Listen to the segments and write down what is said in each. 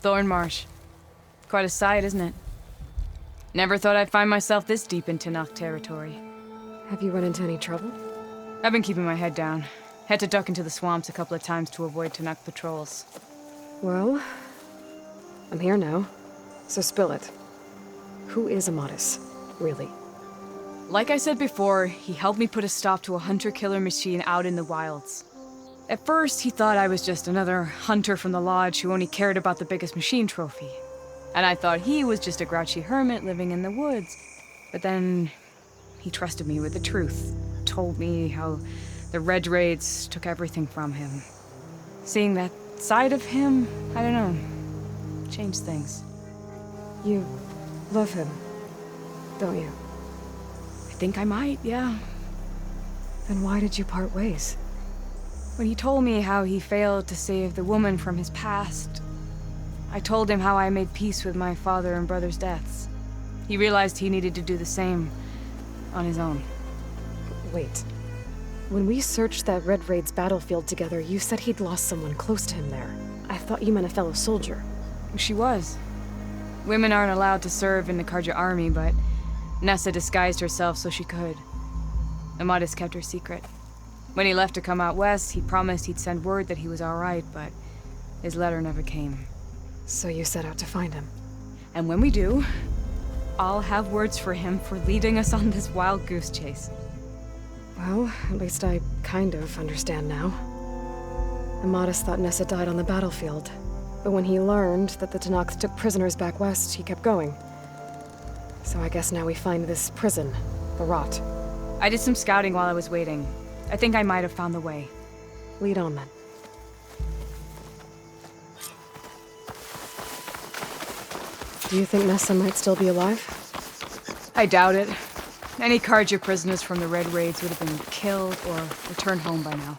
Thornmarsh. Quite a sight, isn't it? Never thought I'd find myself this deep in Tenakth territory. Have you run into any trouble? I've been keeping my head down. Had to duck into the swamps a couple of times to avoid Tenakth patrols. Well, I'm here now, so spill it. Who is Amatis, really? Like I said before, he helped me put a stop to a hunter-killer machine out in the wilds. At first, he thought I was just another hunter from the lodge who only cared about the biggest machine trophy. And I thought he was just a grouchy hermit living in the woods. But then, he trusted me with the truth. Told me how the Red Raids took everything from him. Seeing that side of him, I don't know, changed things. You love him, don't you? I think I might, yeah. Then why did you part ways? When he told me how he failed to save the woman from his past, I told him how I made peace with my father and brother's deaths. He realized he needed to do the same on his own. Wait. When we searched that Red Raid's battlefield together, you said he'd lost someone close to him there. I thought you meant a fellow soldier. She was. Women aren't allowed to serve in the Karja army, but Nessa disguised herself so she could. Amatis kept her secret. When he left to come out west, he promised he'd send word that he was alright, but his letter never came. So you set out to find him? And when we do, I'll have words for him for leading us on this wild goose chase. Well, at least I kind of understand now. Amatis thought Nessa died on the battlefield, but when he learned that the Tenakth took prisoners back west, he kept going. So I guess now we find this prison, the Rot. I did some scouting while I was waiting. I think I might have found the way. Lead on, then. Do you think Nessa might still be alive? I doubt it. Any Karja prisoners from the Red Raids would have been killed or returned home by now.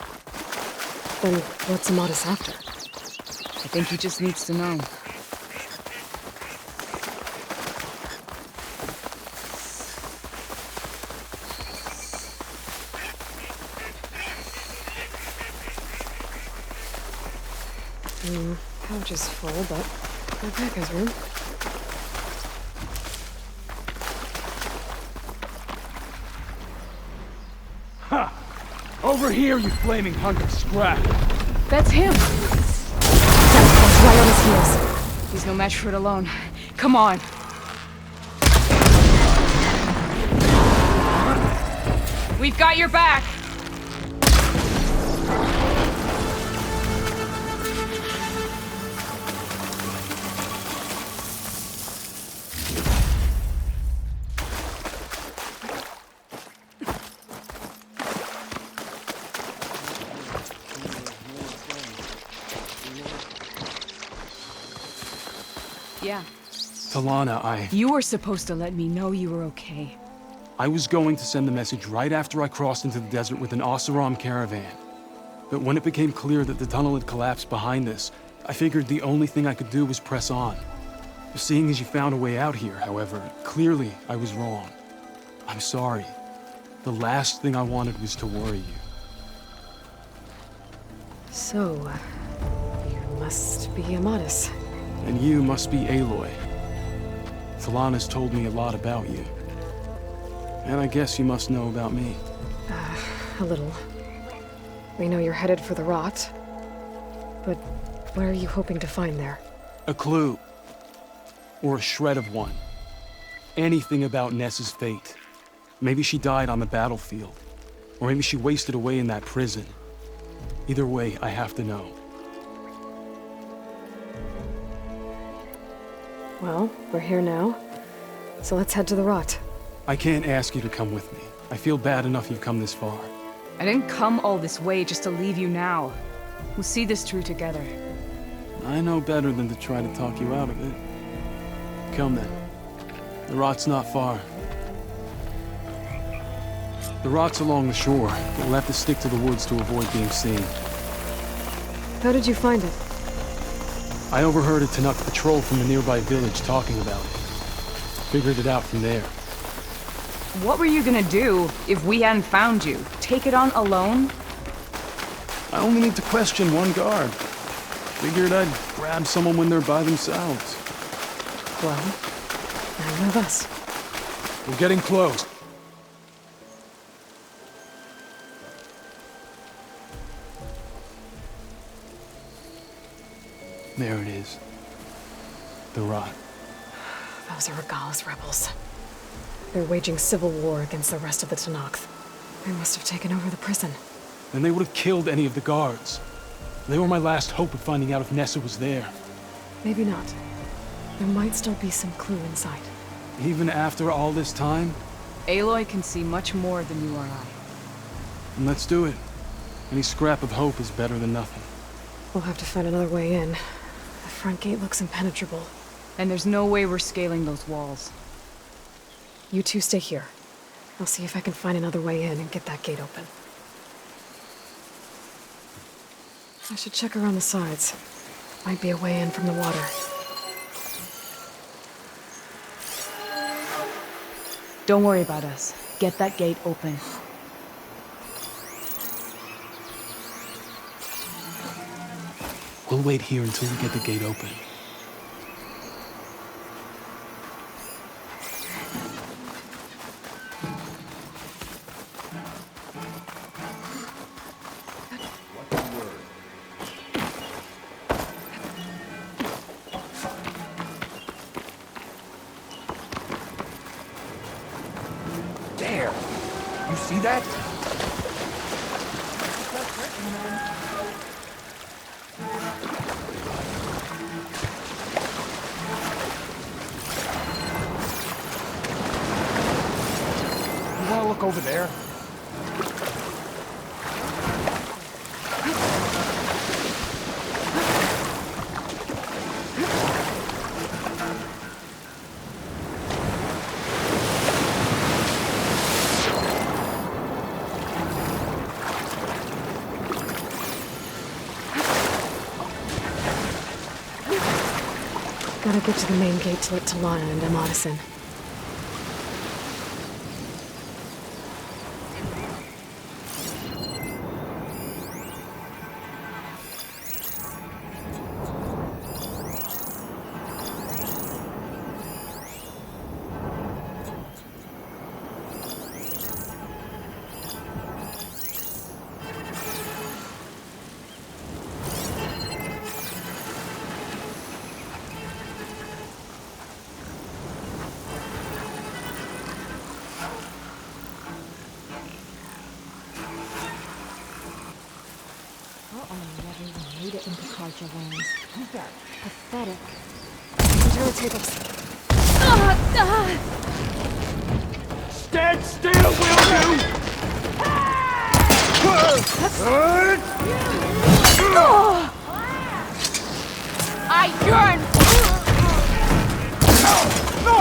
Then what's Amatis after? I think he just needs to know. Couch is full, but my pack has room. Ha! Over here, you flaming hunk of scrap! That's him! That's right on his heels. He's no match for it alone. Come on! We've got your back! Yeah. Talana, You were supposed to let me know you were okay. I was going to send the message right after I crossed into the desert with an Oseram caravan. But when it became clear that the tunnel had collapsed behind us, I figured the only thing I could do was press on. Seeing as you found a way out here, however, clearly I was wrong. I'm sorry. The last thing I wanted was to worry you. So, you must be Amatis. And you must be Aloy. Talana's told me a lot about you. And I guess you must know about me. A little. We know you're headed for the Rot. But what are you hoping to find there? A clue. Or a shred of one. Anything about Nessa's fate. Maybe she died on the battlefield. Or maybe she wasted away in that prison. Either way, I have to know. Well, we're here now. So let's head to the Rot. I can't ask you to come with me. I feel bad enough you've come this far. I didn't come all this way just to leave you now. We'll see this through together. I know better than to try to talk you out of it. Come then. The Rot's not far. The Rot's along the shore, but we'll have to stick to the woods to avoid being seen. How did you find it? I overheard a Tenakth patrol from the nearby village talking about it. Figured it out from there. What were you gonna do if we hadn't found you? Take it on alone? I only need to question one guard. Figured I'd grab someone when they're by themselves. Well, now one of us. We're getting close. There it is. The rot. Those are Regala's rebels. They're waging civil war against the rest of the Tenakth. They must have taken over the prison. Then they would have killed any of the guards. They were my last hope of finding out if Nessa was there. Maybe not. There might still be some clue inside. Even after all this time? Aloy can see much more than you or I. And let's do it. Any scrap of hope is better than nothing. We'll have to find another way in. The front gate looks impenetrable. And there's no way we're scaling those walls. You two stay here. I'll see if I can find another way in and get that gate open. I should check around the sides. Might be a way in from the water. Don't worry about us. Get that gate open. We'll wait here until we get the gate open. There! You see that? You wanna look over there? Gotta get to the main gate to let Talana and Amatis in. Made it into Karja lands. Who's that? Pathetic. Turn the tables. Stand still, will you? I yearn! No!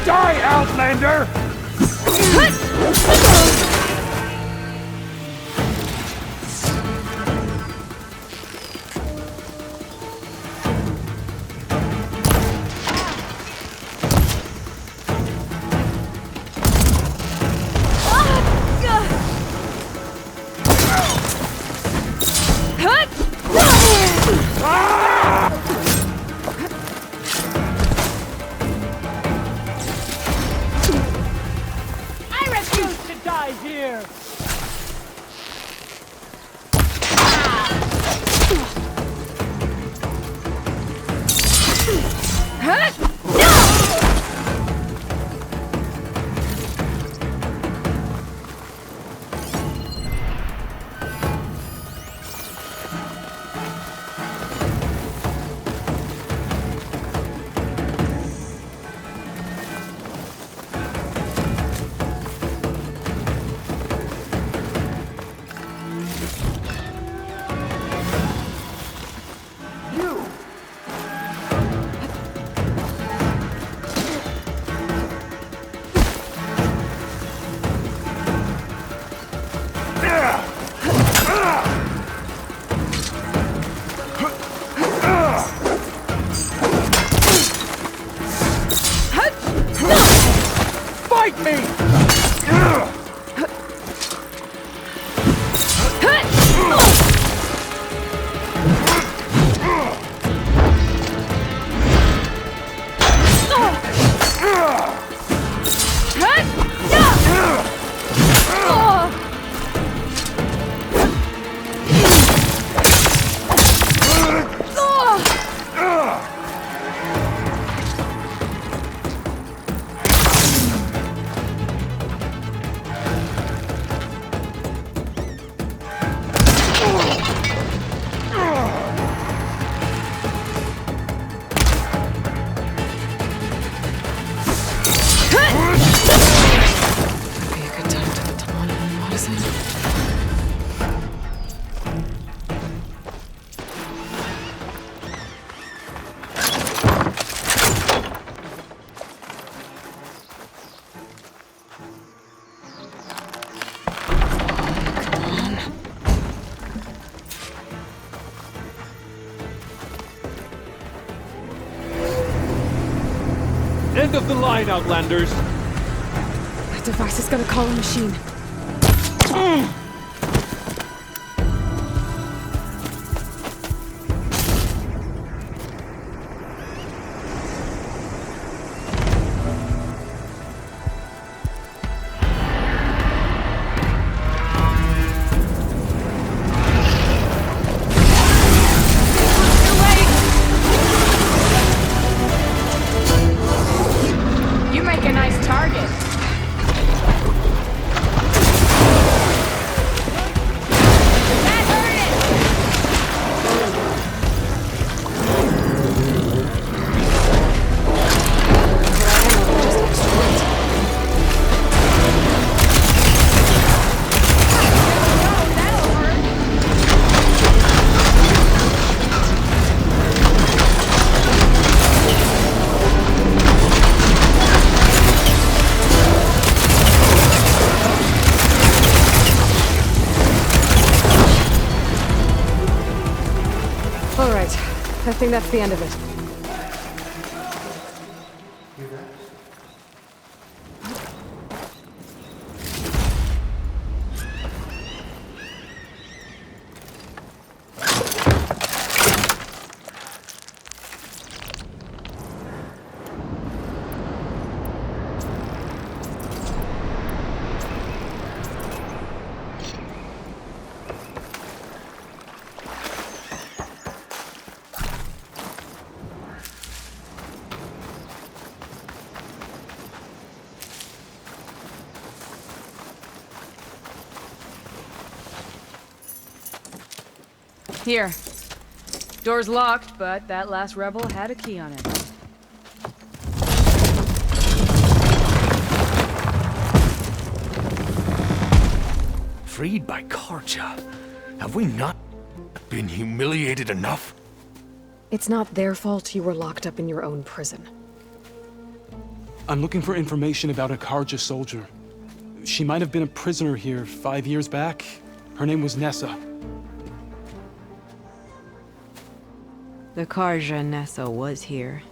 Die, Outlander! Fight me! Be a good time to put them on and Madison. End of the line, Outlanders! That device is gonna call a machine. You make a nice target. That hurt it! That'll hurt. All right, I think that's the end of it. Here. Door's locked, but that last rebel had a key on it. Freed by Karja? Have we not been humiliated enough? It's not their fault you were locked up in your own prison. I'm looking for information about a Karja soldier. She might have been a prisoner here 5 years back. Her name was Nessa. The Karja Nessa was here.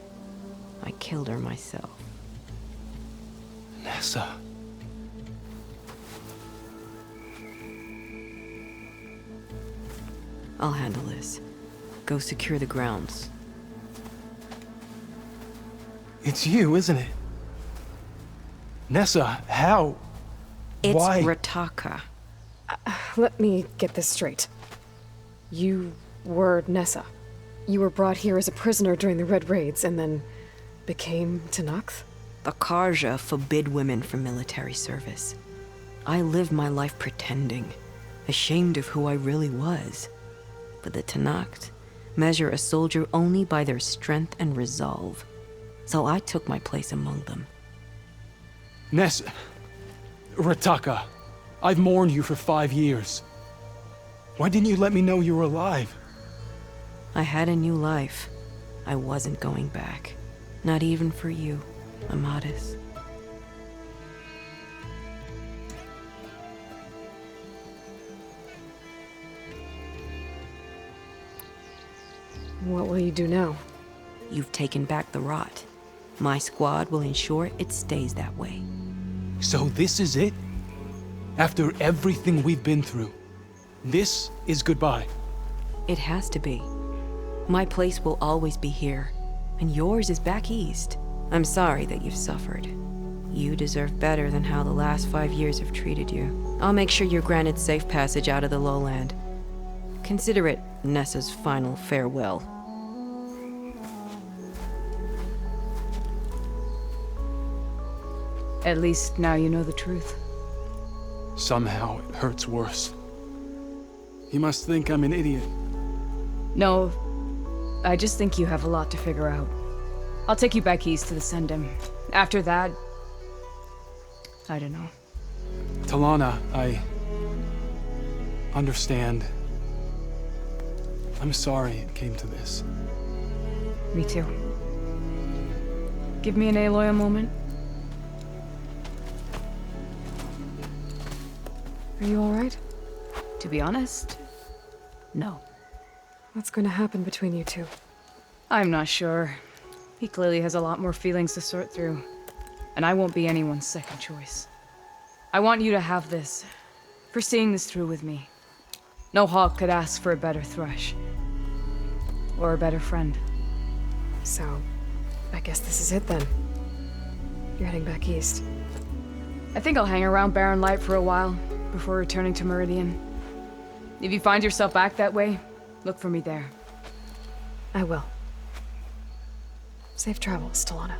I killed her myself. Nessa. I'll handle this. Go secure the grounds. It's you, isn't it? Nessa, how? It's Why? Rataka. Let me get this straight. You were Nessa. You were brought here as a prisoner during the Red Raids, and then became Tenakth? The Karja forbid women from military service. I lived my life pretending, ashamed of who I really was. But the Tenakth measure a soldier only by their strength and resolve. So I took my place among them. Ness... Rataka, I've mourned you for 5 years. Why didn't you let me know you were alive? I had a new life. I wasn't going back. Not even for you, Amadis. What will you do now? You've taken back the rot. My squad will ensure it stays that way. So this is it? After everything we've been through, this is goodbye? It has to be. My place will always be here, and yours is back east. I'm sorry that you've suffered. You deserve better than how the last 5 years have treated you. I'll make sure you're granted safe passage out of the lowland. Consider it Nessa's final farewell. At least now you know the truth. Somehow it hurts worse. You must think I'm an idiot. No, I just think you have a lot to figure out. I'll take you back east to the Sendem. After that, I don't know. Talana, I understand. I'm sorry it came to this. Me too. Give me an Aloy a moment. Are you alright? To be honest, no. What's going to happen between you two? I'm not sure. He clearly has a lot more feelings to sort through. And I won't be anyone's second choice. I want you to have this, for seeing this through with me. No hawk could ask for a better thrush. Or a better friend. So, I guess this is it then. You're heading back east. I think I'll hang around Barren Light for a while, before returning to Meridian. If you find yourself back that way, look for me there. I will. Safe travels, Talana.